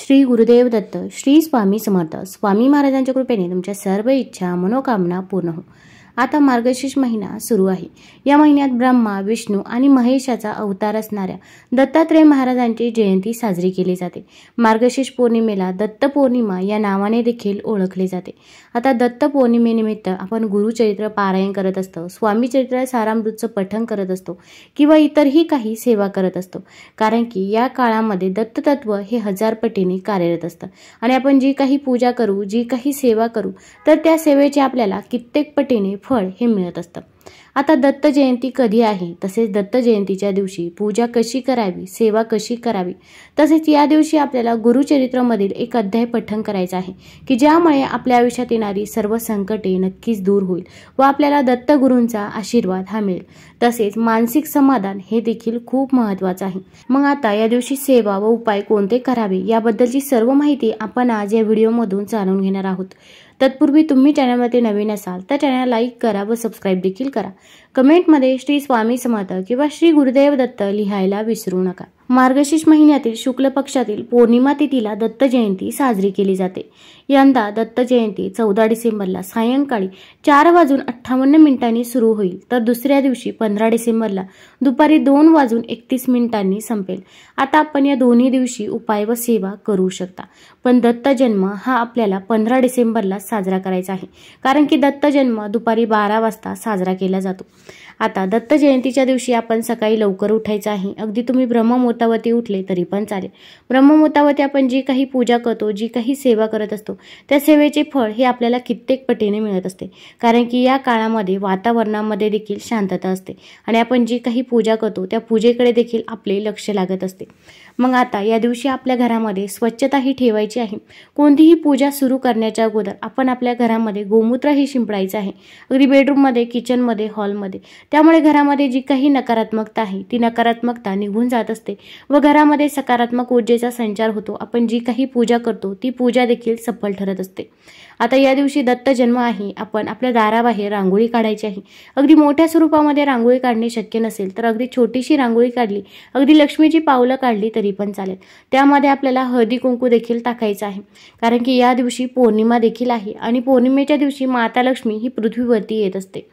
श्री गुरुदेव दत्त, श्री स्वामी समर्थ. स्वामी महाराजांच्या कृपेने तुमच्या सर्व इच्छा मनोकामना पूर्ण हो. आता मार्गशीर्ष महिना सुरू आहे. या महिन्यात ब्रह्मा, विष्णू आणि महेशाचा अवतार असणाऱ्या दत्तात्रेय महाराजांची जयंती साजरी केली जाते. मार्गशीर्ष पौर्णिमेला दत्त पौर्णिमा या नावाने देखील ओळखले जाते. आता दत्त पौर्णिमेनिमित्त आपण गुरुचरित्र पारायण करत असतो, स्वामी चरित्र सारामृतचं पठण करत असतो किंवा इतरही काही सेवा करत असतो. कारण की या काळामध्ये दत्ततत्व हे 1000 पटीने कार्यरत असतं आणि आपण जी काही पूजा करू, जी काही सेवा करू, तर त्या सेवेचे आपल्याला कित्येक पटीने फळ हे मिळत असतं. आता दत्त जयंती कधी आहे, तसेच दत्त जयंतीच्या दिवशी पूजा कशी करावी, सेवा कशी करावी, तसेच या दिवशी आपल्याला गुरुचरित्रामधील एक अध्याय पठण करायचा आहे की ज्यामुळे आपल्या आयुष्यात येणारी सर्व संकटे नक्कीच दूर होईल व आपल्याला दत्त गुरूंचा आशीर्वाद हा मिळेल. तसेच मानसिक समाधान हे देखील खूप महत्त्वाचं आहे. मग आता या दिवशी सेवा व उपाय कोणते करावे याबद्दलची सर्व माहिती आपण आज या व्हिडिओमधून जाणून घेणार आहोत. तत्पूर्वी तुम्ही चॅनलमध्ये नवीन असाल तर चॅनल लाईक करा व सबस्क्राईब देखील करा. कमेंटमध्ये श्री स्वामी समर्थ किंवा श्री गुरुदेव दत्त लिहायला विसरू नका. मार्गशीर्ष महिन्यातील शुक्ल पक्षातील पौर्णिमा तिथीला दत्त जयंती साजरी केली जाते. यंदा दत्त जयंती 14 डिसेंबरला सायंकाळी 4:58 सुरू होईल, तर दुसऱ्या दिवशी 15 डिसेंबरला दुपारी 2:31 संपेल. आता आपण या दोन्ही दिवशी उपाय व सेवा करू शकता, पण दत्त जन्म हा आपल्याला 15 डिसेंबरला साजरा करायचा आहे, कारण की दत्त जन्म दुपारी 12 वाजता साजरा केला जातो. आता दत्त जयंतीच्या दिवशी आपण सकाळी लवकर उठायचं आहे. अगदी तुम्ही ब्रह्ममुहूर्तावरती उठले तरी पण चालेल. ब्रह्ममुहूर्तावरती आपण जी काही पूजा करतो, जी काही सेवा करत असतो, त्या सेवेचे फळ हे आपल्याला कित्येक पटीने मिळत असते, कारण की या काळामध्ये वातावरणामध्ये देखील शांतता असते आणि आपण जी काही पूजा करतो त्या पूजेकडे देखील आपले लक्ष लागत असते. मग आता या दिवशी आपल्या घरामध्ये स्वच्छता ही ठेवायची आहे. कोणतीही पूजा सुरू करण्याच्या अगोदर आपण आपल्या घरामध्ये गोमूत्र हे शिंपडायचं आहे, अगदी बेडरूममध्ये, किचनमध्ये, हॉलमध्ये. त्यामुळे घरामध्ये जी काही नकारात्मकता आहे ती नकारात्मकता निघून जात असते व घरामध्ये सकारात्मक ऊर्जेचा संचार होतो. आपण जी काही पूजा करतो ती पूजा देखील सफल ठरत असते. आता या दिवशी दत्त जन्म आहे. आपण आपल्या दाराबाहेर रांगोळी काढायची आहे. अगदी मोठ्या स्वरूपामध्ये रांगोळी काढणे शक्य नसेल तर अगदी छोटीशी रांगोळी काढली, अगदी लक्ष्मीची पावलं काढली तरी पण चालेल. त्यामध्ये आपल्याला हळदी कुंकू देखील टाकायचं आहे, कारण की या दिवशी पौर्णिमा देखील आहे आणि पौर्णिमेच्या दिवशी माता लक्ष्मी ही पृथ्वीवरती येत असते.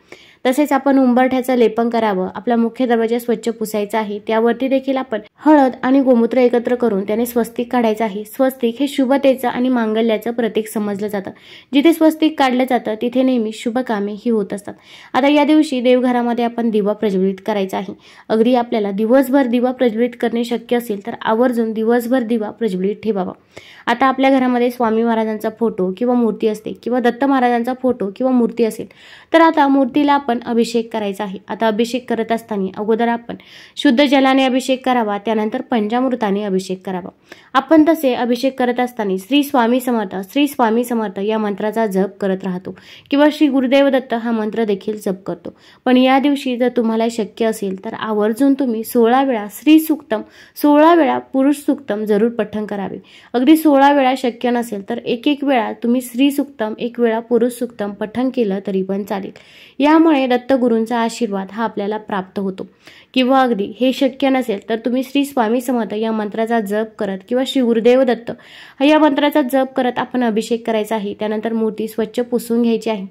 तसेच आपण उंबरठ्याचं लेपन करावं, आपला मुख्य दरवाजा स्वच्छ पुसायचा आहे. त्यावरती देखील आपण हळद आणि गोमूत्र एकत्र करून त्याने स्वस्तिक काढायचं आहे. स्वस्तिक हे शुभतेचं आणि मांगल्याचं प्रतीक समजलं जातं. जिथे स्वस्तिक काढलं जातं तिथे नेहमी शुभ कामे ही होत असतात. आता या दिवशी देवघरामध्ये आपण दिवा प्रज्वलित करायचा आहे. अगदी आपल्याला दिवसभर दिवा प्रज्वलित करणे शक्य असेल तर आवर्जून दिवसभर दिवा प्रज्वलित ठेवावा. आता आपल्या घरामध्ये स्वामी महाराजांचा फोटो किंवा मूर्ती असते किंवा दत्त महाराजांचा फोटो किंवा मूर्ती असेल तर आता मूर्तीला आपण अभिषेक करायचा आहे. आता अभिषेक करत असताना अगोदर आपण शुद्ध जलाने अभिषेक करावा, त्यानंतर पंचामृताने अभिषेक करावा. आपण तसे अभिषेक करत असताना श्री स्वामी समर्थ, श्री स्वामी समर्थ या मंत्राचा जप करत राहतो किंवा श्री गुरुदेव दत्त हा मंत्र देखील जप करतो. पण या दिवशी जर तुम्हाला शक्य असेल तर आवर्जून तुम्ही 16 वेळा श्री सूक्तम, 16 वेळा पुरुष सूक्तम जरूर पठण करावे. अगदी 16 वेळा शक्य नसेल तर एक वेळा तुम्ही श्री सूक्तम, 1 वेळा पुरुष सूक्तम पठण केलं तरी पण चालेल. यामुळे दत्तगुरूंचा आशीर्वाद हा आपल्याला प्राप्त होतो. किंवा अगदी हे शक्य नसेल तर तुम्ही श्री स्वामी समर्थ या मंत्राचा जप करत किंवा श्री गुरुदेव दत्त या मंत्राचा जप करत आपण अभिषेक करायचा आहे. त्यानंतर मूर्ती स्वच्छ पुसून घ्यायची आहे.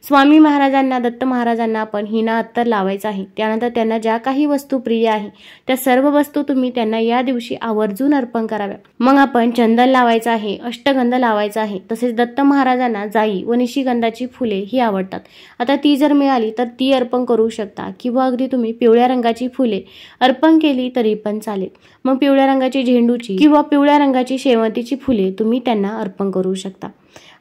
स्वामी महाराजांना, दत्त महाराजांना आपण हिना अत्तर लावायचा आहे. त्यानंतर त्यांना ज्या काही वस्तू प्रिय आहे त्या सर्व वस्तू तुम्ही त्यांना या दिवशी आवर्जून अर्पण कराव्या. मग आपण चंदन लावायचं आहे, अष्टगंध लावायचा आहे. तसेच दत्त महाराजांना जाई व निशिगंधाची फुले ही आवडतात. आता ती जर मिळाली तर ती अर्पण करू शकता किंवा अगदी तुम्ही पिवळ्या रंगाची फुले अर्पण केली तरी पण चालेल. मग पिवळ्या रंगाची झेंडूची किंवा पिवळ्या रंगाची शेवंतीची फुले तुम्ही त्यांना अर्पण करू शकता.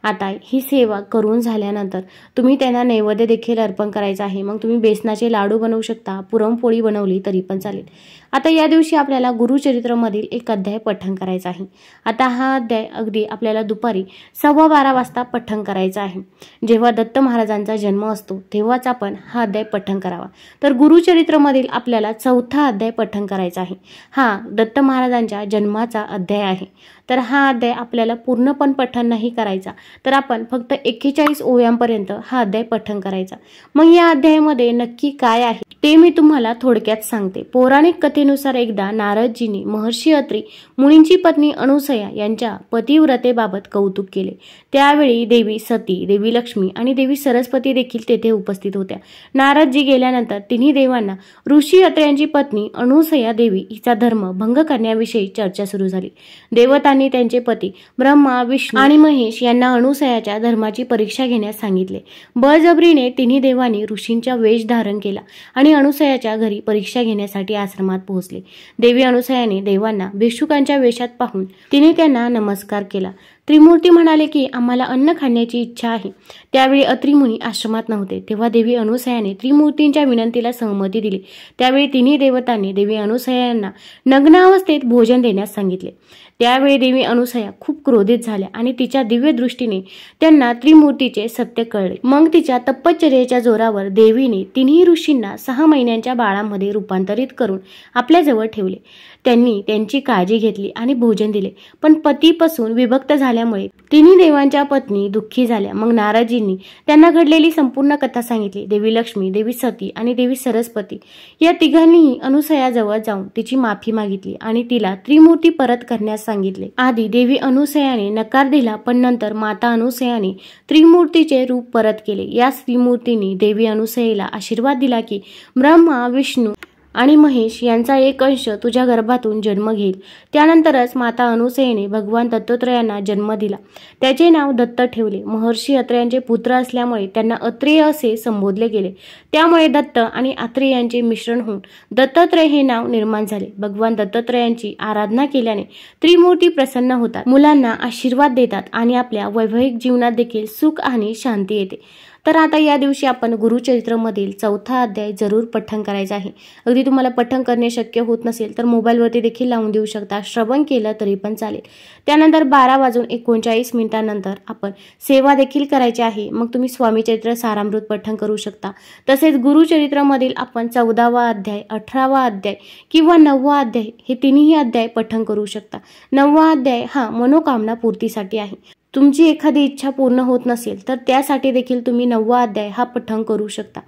आता ही सेवा करून झाल्यानंतर तुम्ही त्यांना नैवेद्य देखील अर्पण करायचा आहे. मग तुम्ही बेसनाचे लाडू बनवू शकता, पुरणपोळी बनवली तरी पण चालेल. आता या दिवशी आपल्याला गुरुचरित्रामधील एक अध्याय पठण करायचा आहे. आता हा अध्याय अगदी आपल्याला दुपारी 12:15 वाजता पठण करायचा आहे. जेव्हा दत्त महाराजांचा जन्म असतो तेव्हाच आपण हा अध्याय पठण करावा. तर गुरुचरित्रामधील आपल्याला 4था अध्याय पठण करायचा आहे. हा दत्त महाराजांच्या जन्माचा अध्याय आहे. तर हा अध्याय आपल्याला पूर्ण पण पठण नाही करायचा, तर आपण फक्त 41 ओव्यांपर्यंत हा अध्याय पठण करायचा। मग या अध्यायामध्ये नक्की काय आहे ते मी तुम्हाला थोडक्यात सांगते। पौराणिक कथेनुसार एकदा नारदजींनी महर्षी अत्री मुनींची पत्नी अनुसया यांच्या पतिव्रतेबाबत कौतुक केले। त्यावेळी देवी सती, देवी लक्ष्मी आणि देवी सरस्वती देखील तेथे उपस्थित होत्या। नारदजी गेल्यानंतर तिन्ही देवांना ऋषी अत्र्यांची पत्नी अनुसया देवी हिचा धर्म भंग करण्याविषयी चर्चा सुरू झाली। देवतांनी त्यांचे पती ब्रह्मा, विष्णू आणि महेश यांना अनुसयाच्या धर्माची परीक्षा घेण्यास सांगितले। बळजबरीने तिन्ही देवांनी ऋषींचा वेश धारण केला आणि अनुसयाच्या घरी परीक्षा घेण्यासाठी आश्रमात पोहोचले। देवी अनुसयाने देवांना भिक्षुकांच्या वेशात पाहून तिने त्यांना नमस्कार केला। त्रिमूर्ती म्हणाले की आम्हाला अन्न खाण्याची इच्छा आहे। त्यावेळी अत्री मुनी आश्रमात नव्हते, तेव्हा देवी अनुसयाने त्रिमूर्तींच्या विनंतीला सहमती दिली। त्यावेळी तिन्ही देवतांनी देवी अनुसयांना नग्नावस्थेत भोजन देण्यास सांगितले। त्यावेळी देवी अनुसया खूप क्रोधित झाल्या आणि तिच्या दिव्य दृष्टीने त्यांना त्रिमूर्तीचे सत्य कळले। मग तिच्या तपश्चर्येच्या जोरावर देवीने तिन्ही ऋषींना 6 महिन्यांच्या बाळामध्ये रूपांतरित करून आपल्या जवळ ठेवले। त्यांनी त्यांची काळजी घेतली आणि भोजन दिले, पण पतीपासून विभक्त झाल्यामुळे तिन्ही देवांच्या पत्नी दुःखी झाल्या। मग नारदजींनी त्यांना घडलेली संपूर्ण कथा सांगितली। देवी लक्ष्मी, देवी सती आणि देवी सरस्वती या तिघांनीही अनुसयाजवळ जाऊन तिची माफी मागितली आणि तिला त्रिमूर्ती परत करण्यास सांगितले। आधी देवी अनुसयाने नकार दिला, पण नंतर माता अनुसयाने त्रिमूर्तीचे रूप परत केले। या त्रिमूर्तींनी देवी अनुसयेला आशीर्वाद दिला की ब्रह्मा, विष्णू आणि महेश यांचा एक अंश तुझ्या गर्भातून जन्म घेईल। त्यानंतरच माता अनुसयेने भगवान दत्तात्रयांना जन्म दिला। त्याचे नाव दत्त ठेवले। महर्षी अत्र्यांचे पुत्र असल्यामुळे त्यांना अत्रेय असे संबोधले गेले। त्यामुळे दत्त आणि अत्रेय यांचे मिश्रण होऊन दत्तात्रय हे नाव निर्माण झाले। भगवान दत्तात्रयांची आराधना केल्याने त्रिमूर्ती प्रसन्न होतात, मुलांना आशीर्वाद देतात आणि आपल्या वैवाहिक जीवनात देखील सुख आणि शांती येते। तर आता या दिवशी आपण गुरुचरित्रमधील 4था अध्याय जरूर पठण करायचा आहे। अगदी तुम्हाला पठण करणे शक्य होत नसेल तर मोबाईलवरती देखील लावून देऊ शकता, श्रवण केलं तरी पण चालेल। त्यानंतर 12:39 नंतर आपण सेवा देखील करायची आहे। मग तुम्ही स्वामी चरित्र सारामृत पठण करू शकता। तसेच गुरुचरित्रमधील आपण 14वा अध्याय, 18वा अध्याय किंवा 9वा अध्याय हे तिन्ही अध्याय पठण करू शकता। 9वा अध्याय हा मनोकामना पूर्तीसाठी आहे। तुमची एखादी इच्छा पूर्ण होत नसेल तर त्यासाठी देखील तुम्ही 9वा अध्याय हा पठण करू शकता।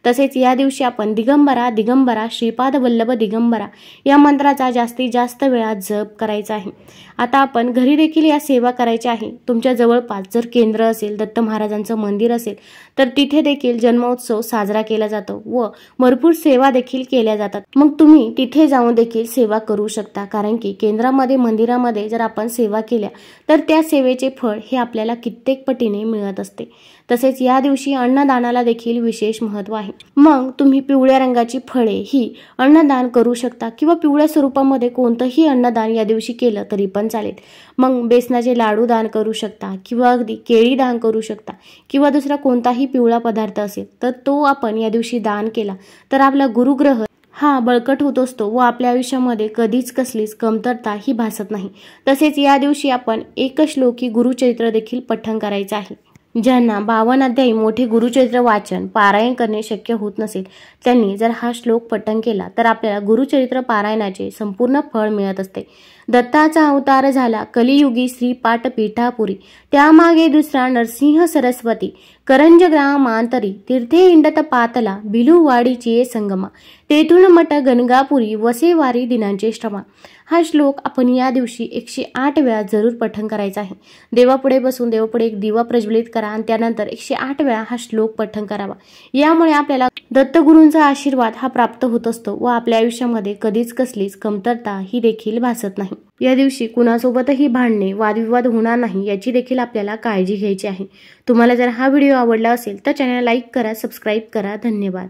तसेच या दिवशी आपण दिगंबरा दिगंबरा श्रीपाद वल्लभ दिगंबरा या मंत्राचा जास्तीत जास्त वेळा जप करायचा आहे। आता आपण घरी देखील या सेवा करायच्या आहे। तुमच्या जवळपास जर केंद्र असेल, दत्त महाराजांचं मंदिर असेल तर तिथे देखील जन्मोत्सव साजरा केला जातो व भरपूर सेवा देखील केल्या जातात। मग तुम्ही तिथे जाऊन देखील सेवा करू शकता, कारण की केंद्रामध्ये, मंदिरामध्ये जर आपण सेवा केल्या तर त्या सेवेचे फळ हे आपल्याला कित्येक पटीने मिळत असते। तसेच या दिवशी अन्नदानाला देखील विशेष महत्त्व आहे। मग तुम्ही पिवळ्या रंगाची फळे ही अन्नदान करू शकता किंवा पिवळ्या स्वरूपामध्ये कोणतंही अन्नदान या दिवशी केलं तरी पण चालेल। मग बेसनाचे लाडू दान करू शकता किंवा अगदी केळी दान करू शकता किंवा दुसरा कोणताही पिवळा पदार्थ असेल तर तो आपण या दिवशी दान केला तर आपला गुरुग्रह हा बळकट होत असतो व आपल्या आयुष्यामध्ये कधीच कसलीच कमतरता ही भासत नाही। तसेच या दिवशी आपण एकश्लोकी गुरुचरित्र देखील पठण करायचं आहे। ज्यांना 52 अध्यायी मोठे गुरुचरित्र वाचन पारायण करणे शक्य होत नसेल त्यांनी जर हा श्लोक पठण केला तर आपल्याला गुरुचरित्र पारायणाचे संपूर्ण फळ मिळत असते। दत्ताचा अवतार झाला कलियुगी श्रीपाठ पीठापुरी, त्यामागे दुसरा नरसिंह सरस्वती, करंजग्रामांतरी तीर्थे इंडत पातला, भिलुवाडीची संगमा, तेथून मठ गणगापुरी, वसेवारी दिनांचे श्रमा। हा श्लोक आपण या दिवशी 108 वेळा जरूर पठण करायचा आहे। देवापुढे बसून देवापुढे एक दिवा प्रज्वलित करा आणि त्यानंतर 108 वेळा हा श्लोक पठण करावा। यामुळे आपल्याला दत्तगुरूंचा आशीर्वाद हा प्राप्त होत असतो व आपल्या आयुष्यामध्ये कधीच कसलीच कमतरता ही देखील भासत नाही। या दिवशी कुणासोबतही भांडणे, वादविवाद होणार नाही याची देखील आपल्याला काळजी घ्यायची आहे। तुम्हाला जर हा व्हिडिओ आवडला असेल तर चॅनलला लाईक करा, सबस्क्राईब करा। धन्यवाद।